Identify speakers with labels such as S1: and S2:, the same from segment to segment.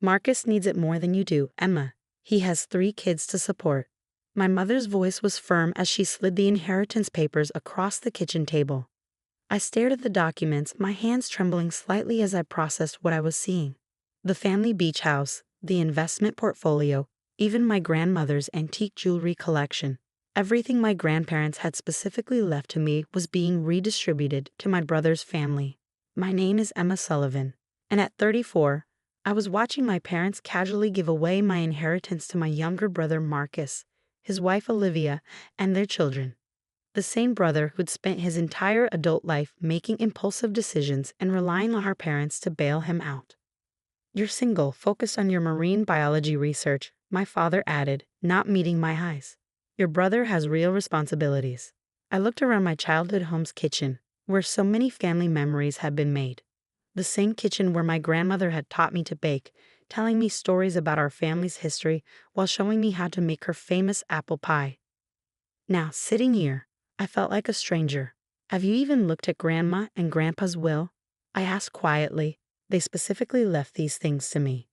S1: Marcus needs it more than you do, Emma. He has 3 kids to support. My mother's voice was firm as she slid the inheritance papers across the kitchen table. I stared at the documents, my hands trembling slightly as I processed what I was seeing. The family beach house, the investment portfolio, even my grandmother's antique jewelry collection. Everything my grandparents had specifically left to me was being redistributed to my brother's family. My name is Emma Sullivan, and at 34, I was watching my parents casually give away my inheritance to my younger brother Marcus, his wife Olivia, and their children. The same brother who'd spent his entire adult life making impulsive decisions and relying on our parents to bail him out. "You're single, focused on your marine biology research," my father added, not meeting my eyes. "Your brother has real responsibilities." I looked around my childhood home's kitchen, where so many family memories had been made. The same kitchen where my grandmother had taught me to bake, telling me stories about our family's history while showing me how to make her famous apple pie. Now, sitting here, I felt like a stranger. "Have you even looked at Grandma and Grandpa's will?" I asked quietly. "They specifically left these things to me."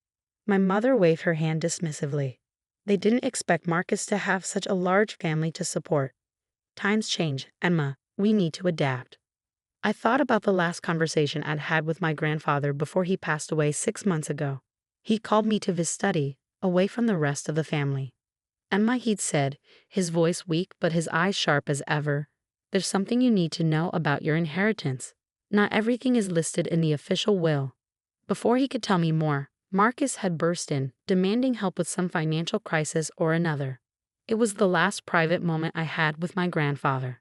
S1: My mother waved her hand dismissively. "They didn't expect Marcus to have such a large family to support. Times change, Emma. We need to adapt." I thought about the last conversation I'd had with my grandfather before he passed away 6 months ago. He called me to his study, away from the rest of the family. "Emma," he'd said, his voice weak but his eyes sharp as ever, "there's something you need to know about your inheritance. Not everything is listed in the official will." Before he could tell me more, Marcus had burst in, demanding help with some financial crisis or another. It was the last private moment I had with my grandfather.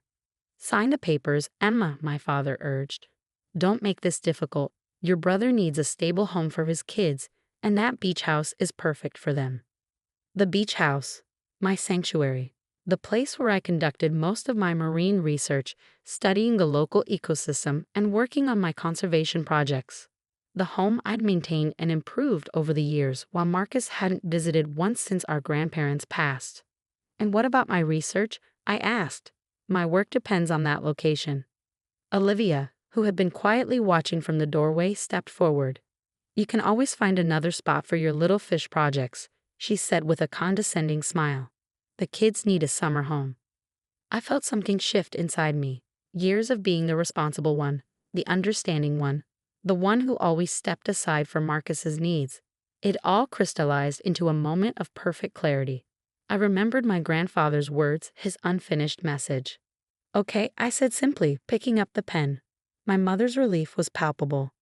S1: "Sign the papers, Emma," my father urged. "Don't make this difficult. Your brother needs a stable home for his kids, and that beach house is perfect for them." The beach house, my sanctuary, the place where I conducted most of my marine research, studying the local ecosystem and working on my conservation projects. The home I'd maintained and improved over the years while Marcus hadn't visited once since our grandparents passed. "And what about my research?" I asked. "My work depends on that location." Olivia, who had been quietly watching from the doorway, stepped forward. "You can always find another spot for your little fish projects," she said with a condescending smile. "The kids need a summer home." I felt something shift inside me. Years of being the responsible one, the understanding one, the one who always stepped aside for Marcus's needs. It all crystallized into a moment of perfect clarity. I remembered my grandfather's words, his unfinished message. "Okay," I said simply, picking up the pen. My mother's relief was palpable.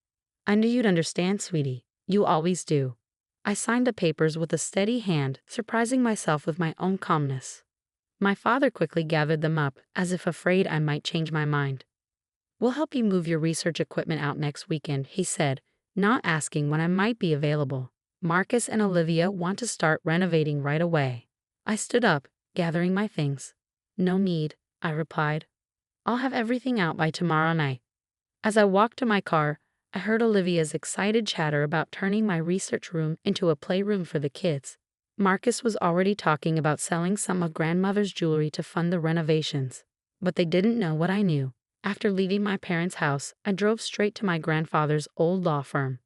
S1: "I knew you'd understand, sweetie. You always do." I signed the papers with a steady hand, surprising myself with my own calmness. My father quickly gathered them up, as if afraid I might change my mind. "We'll help you move your research equipment out next weekend," he said, not asking when I might be available. "Marcus and Olivia want to start renovating right away." I stood up, gathering my things. "No need," I replied. "I'll have everything out by tomorrow night." As I walked to my car, I heard Olivia's excited chatter about turning my research room into a playroom for the kids. Marcus was already talking about selling some of grandmother's jewelry to fund the renovations. But they didn't know what I knew. After leaving my parents' house, I drove straight to my grandfather's old law firm.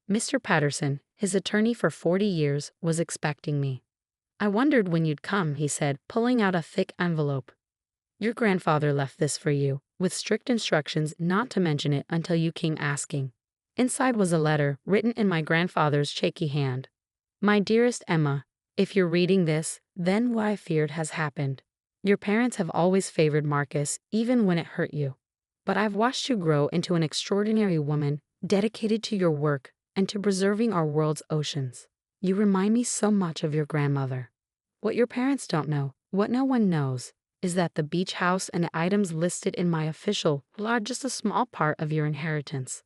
S1: Mr. Patterson, his attorney for 40 years, was expecting me. "I wondered when you'd come," he said, pulling out a thick envelope. "Your grandfather left this for you, with strict instructions not to mention it until you came asking." Inside was a letter, written in my grandfather's shaky hand. "My dearest Emma, if you're reading this, then what I feared has happened. Your parents have always favored Marcus, even when it hurt you. But I've watched you grow into an extraordinary woman, dedicated to your work and to preserving our world's oceans. You remind me so much of your grandmother. What your parents don't know, what no one knows, is that the beach house and the items listed in my official will are just a small part of your inheritance.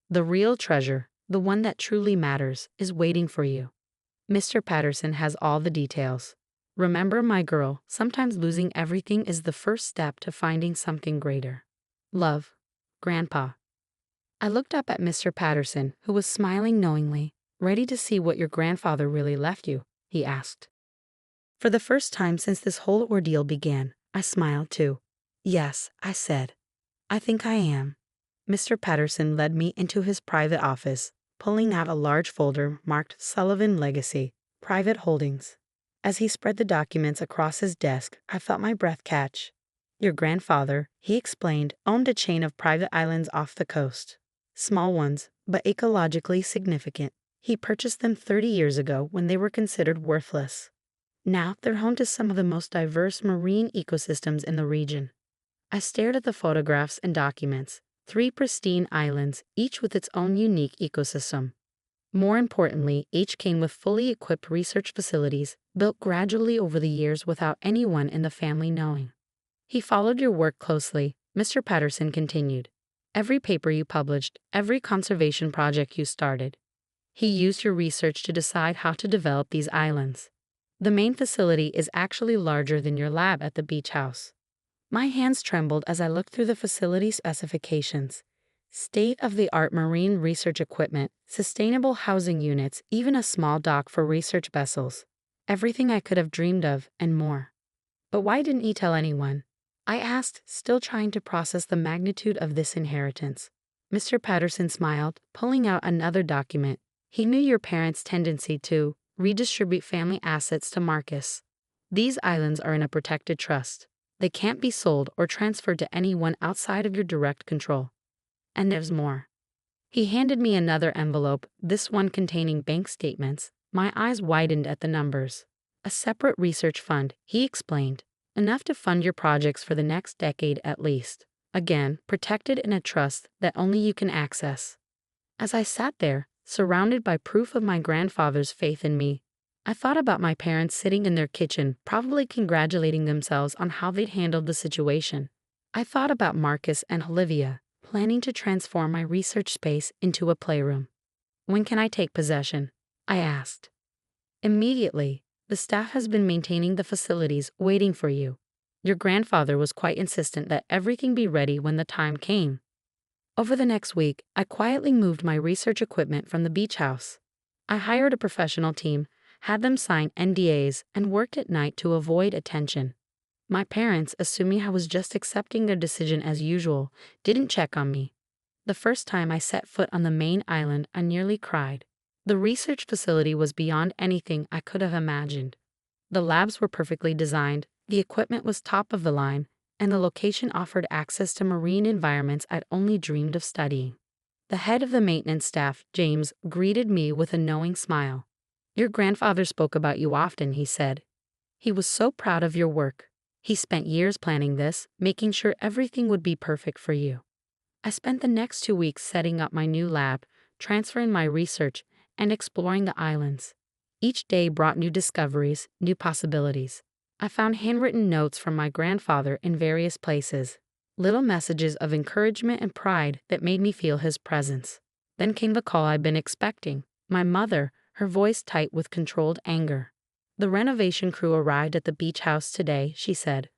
S1: The real treasure, the one that truly matters, is waiting for you. Mr. Patterson has all the details. Remember, my girl, sometimes losing everything is the first step to finding something greater. Love, Grandpa." I looked up at Mr. Patterson, who was smiling knowingly. "Ready to see what your grandfather really left you?" he asked. For the first time since this whole ordeal began, I smiled too. "Yes," I said. "I think I am." Mr. Patterson led me into his private office, pulling out a large folder marked Sullivan Legacy, Private Holdings. As he spread the documents across his desk, I felt my breath catch. Your grandfather, he explained, owned a chain of private islands off the coast. Small ones, but ecologically significant. He purchased them 30 years ago when they were considered worthless. Now they're home to some of the most diverse marine ecosystems in the region. I stared at the photographs and documents, 3 pristine islands, each with its own unique ecosystem. More importantly, each came with fully equipped research facilities, built gradually over the years without anyone in the family knowing. He followed your work closely, Mr. Patterson continued. Every paper you published, every conservation project you started. He used your research to decide how to develop these islands. The main facility is actually larger than your lab at the beach house. My hands trembled as I looked through the facility specifications. State-of-the-art marine research equipment, sustainable housing units, even a small dock for research vessels. Everything I could have dreamed of, and more. But why didn't he tell anyone? I asked, still trying to process the magnitude of this inheritance. Mr. Patterson smiled, pulling out another document. He knew your parents' tendency to redistribute family assets to Marcus. These islands are in a protected trust. They can't be sold or transferred to anyone outside of your direct control. And there's more. He handed me another envelope, this one containing bank statements. My eyes widened at the numbers. A separate research fund, he explained, enough to fund your projects for the next decade at least. Again, protected in a trust that only you can access. As I sat there, surrounded by proof of my grandfather's faith in me, I thought about my parents sitting in their kitchen, probably congratulating themselves on how they'd handled the situation. I thought about Marcus and Olivia, planning to transform my research space into a playroom. When can I take possession? I asked. Immediately. The staff has been maintaining the facilities, waiting for you. Your grandfather was quite insistent that everything be ready when the time came. Over the next week, I quietly moved my research equipment from the beach house. I hired a professional team, had them sign NDAs, and worked at night to avoid attention. My parents, assuming I was just accepting their decision as usual, didn't check on me. The first time I set foot on the main island, I nearly cried. The research facility was beyond anything I could have imagined. The labs were perfectly designed, the equipment was top of the line, and the location offered access to marine environments I'd only dreamed of studying. The head of the maintenance staff, James, greeted me with a knowing smile. Your grandfather spoke about you often, he said. He was so proud of your work. He spent years planning this, making sure everything would be perfect for you. I spent the next 2 weeks setting up my new lab, transferring my research, and exploring the islands. Each day brought new discoveries, new possibilities. I found handwritten notes from my grandfather in various places, little messages of encouragement and pride that made me feel his presence. Then came the call I'd been expecting. My mother, her voice tight with controlled anger. The renovation crew arrived at the beach house today, she said.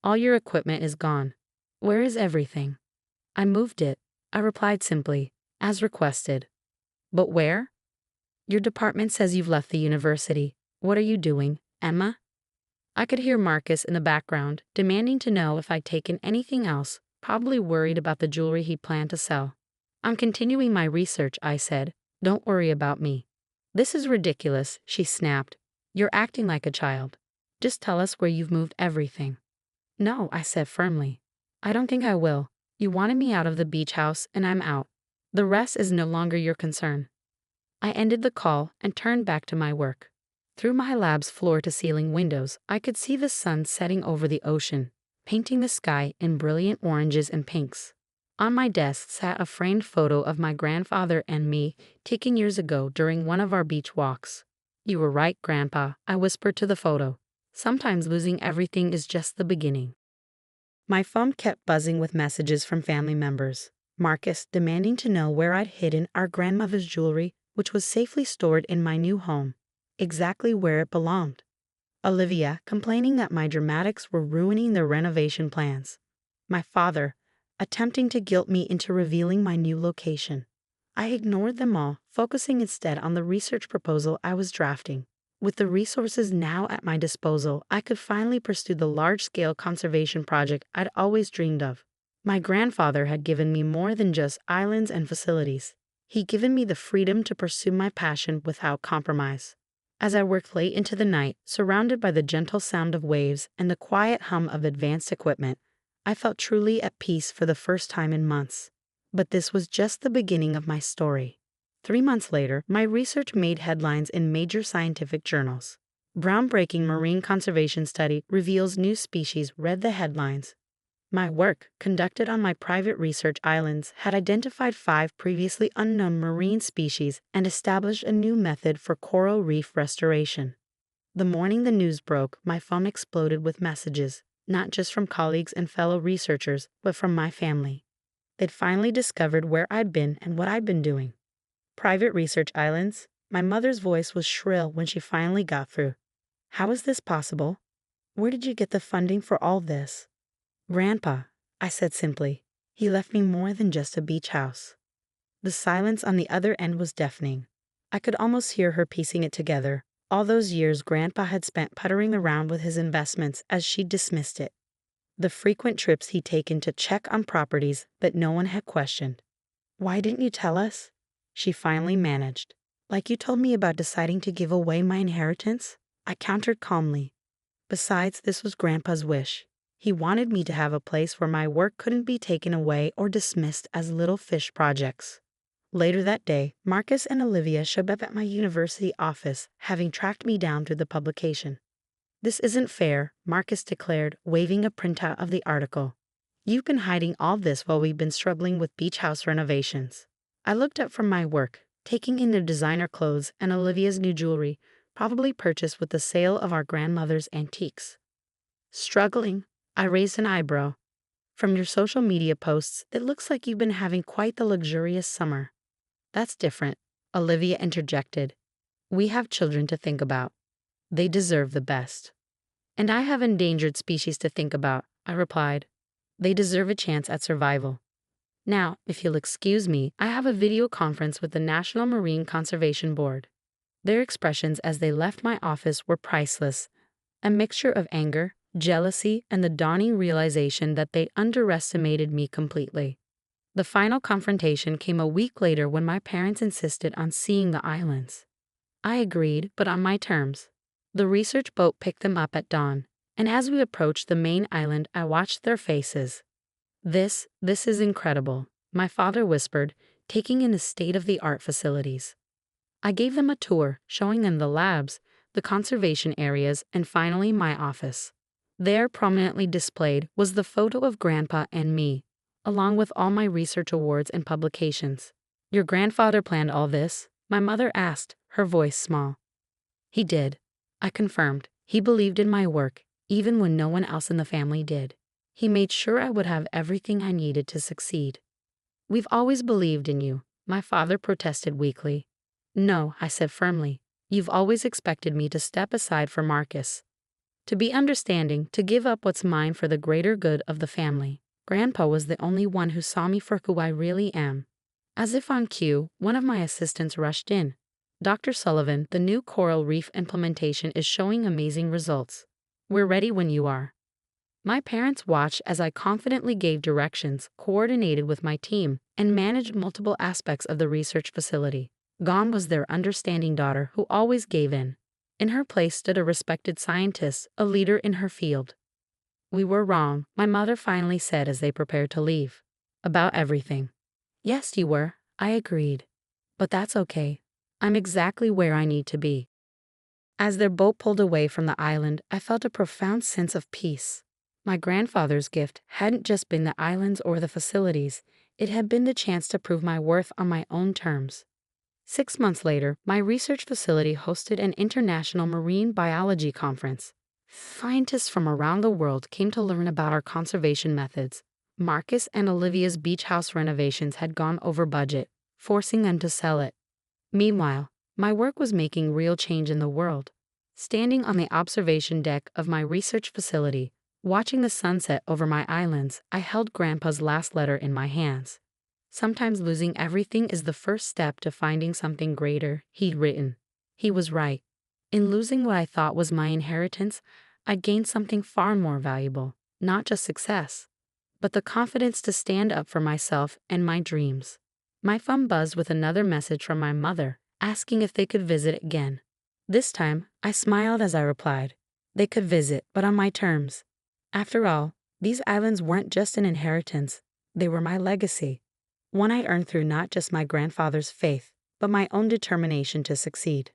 S1: All your equipment is gone. Where is everything? I moved it, I replied simply, as requested. But where? Your department says you've left the university. What are you doing, Emma? I could hear Marcus in the background, demanding to know if I'd taken anything else, probably worried about the jewelry he planned to sell. I'm continuing my research, I said. Don't worry about me. This is ridiculous, she snapped. You're acting like a child. Just tell us where you've moved everything. No, I said firmly. I don't think I will. You wanted me out of the beach house, and I'm out. The rest is no longer your concern. I ended the call and turned back to my work. Through my lab's floor-to-ceiling windows, I could see the sun setting over the ocean, painting the sky in brilliant oranges and pinks. On my desk sat a framed photo of my grandfather and me, taken years ago during one of our beach walks. You were right, Grandpa, I whispered to the photo. Sometimes losing everything is just the beginning. My phone kept buzzing with messages from family members. Marcus demanding to know where I'd hidden our grandmother's jewelry, which was safely stored in my new home, exactly where it belonged. Olivia complaining that my dramatics were ruining their renovation plans. My father attempting to guilt me into revealing my new location. I ignored them all, focusing instead on the research proposal I was drafting. With the resources now at my disposal, I could finally pursue the large-scale conservation project I'd always dreamed of. My grandfather had given me more than just islands and facilities. He'd given me the freedom to pursue my passion without compromise. As I worked late into the night, surrounded by the gentle sound of waves and the quiet hum of advanced equipment, I felt truly at peace for the first time in months. But this was just the beginning of my story. 3 months later, my research made headlines in major scientific journals. Groundbreaking marine conservation study reveals new species read the headlines. My work, conducted on my private research islands, had identified 5 previously unknown marine species and established a new method for coral reef restoration. The morning the news broke, my phone exploded with messages, not just from colleagues and fellow researchers, but from my family. They'd finally discovered where I'd been and what I'd been doing. Private research islands? My mother's voice was shrill when she finally got through. How is this possible? Where did you get the funding for all this? Grandpa, I said simply. He left me more than just a beach house. The silence on the other end was deafening. I could almost hear her piecing it together. All those years Grandpa had spent puttering around with his investments as she dismissed it. The frequent trips he'd taken to check on properties that no one had questioned. Why didn't you tell us? She finally managed. Like you told me about deciding to give away my inheritance? I countered calmly. Besides, this was Grandpa's wish. He wanted me to have a place where my work couldn't be taken away or dismissed as little fish projects. Later that day, Marcus and Olivia showed up at my university office, having tracked me down through the publication. This isn't fair, Marcus declared, waving a printout of the article. You've been hiding all this while we've been struggling with beach house renovations. I looked up from my work, taking in their designer clothes and Olivia's new jewelry, probably purchased with the sale of our grandmother's antiques. Struggling? I raised an eyebrow. From your social media posts, it looks like you've been having quite the luxurious summer. That's different, Olivia interjected. We have children to think about. They deserve the best. And I have endangered species to think about, I replied. They deserve a chance at survival. Now, if you'll excuse me, I have a video conference with the National Marine Conservation Board. Their expressions as they left my office were priceless, a mixture of anger, jealousy, and the dawning realization that they underestimated me completely. The final confrontation came a week later when my parents insisted on seeing the islands. I agreed, but on my terms. The research boat picked them up at dawn, and as we approached the main island, I watched their faces. This is incredible, my father whispered, taking in the state-of-the-art facilities. I gave them a tour, showing them the labs, the conservation areas, and finally my office. There, prominently displayed, was the photo of Grandpa and me, along with all my research awards and publications. Your grandfather planned all this? My mother asked, her voice small. He did, I confirmed. He believed in my work, even when no one else in the family did. He made sure I would have everything I needed to succeed. We've always believed in you, my father protested weakly. No, I said firmly. You've always expected me to step aside for Marcus. To be understanding, to give up what's mine for the greater good of the family. Grandpa was the only one who saw me for who I really am. As if on cue, one of my assistants rushed in. Dr. Sullivan, the new coral reef implementation is showing amazing results. We're ready when you are. My parents watched as I confidently gave directions, coordinated with my team, and managed multiple aspects of the research facility. Gone was their understanding daughter who always gave in. In her place stood a respected scientist, a leader in her field. We were wrong, my mother finally said as they prepared to leave. About everything. Yes, you were, I agreed. But that's okay. I'm exactly where I need to be. As their boat pulled away from the island, I felt a profound sense of peace. My grandfather's gift hadn't just been the islands or the facilities, it had been the chance to prove my worth on my own terms. 6 months later, my research facility hosted an international marine biology conference. Scientists from around the world came to learn about our conservation methods. Marcus and Olivia's beach house renovations had gone over budget, forcing them to sell it. Meanwhile, my work was making real change in the world. Standing on the observation deck of my research facility, watching the sunset over my islands, I held Grandpa's last letter in my hands. Sometimes losing everything is the first step to finding something greater, he'd written. He was right. In losing what I thought was my inheritance, I gained something far more valuable, not just success, but the confidence to stand up for myself and my dreams. My phone buzzed with another message from my mother, asking if they could visit again. This time, I smiled as I replied. They could visit, but on my terms. After all, these islands weren't just an inheritance, they were my legacy. One I earned through not just my grandfather's faith, but my own determination to succeed.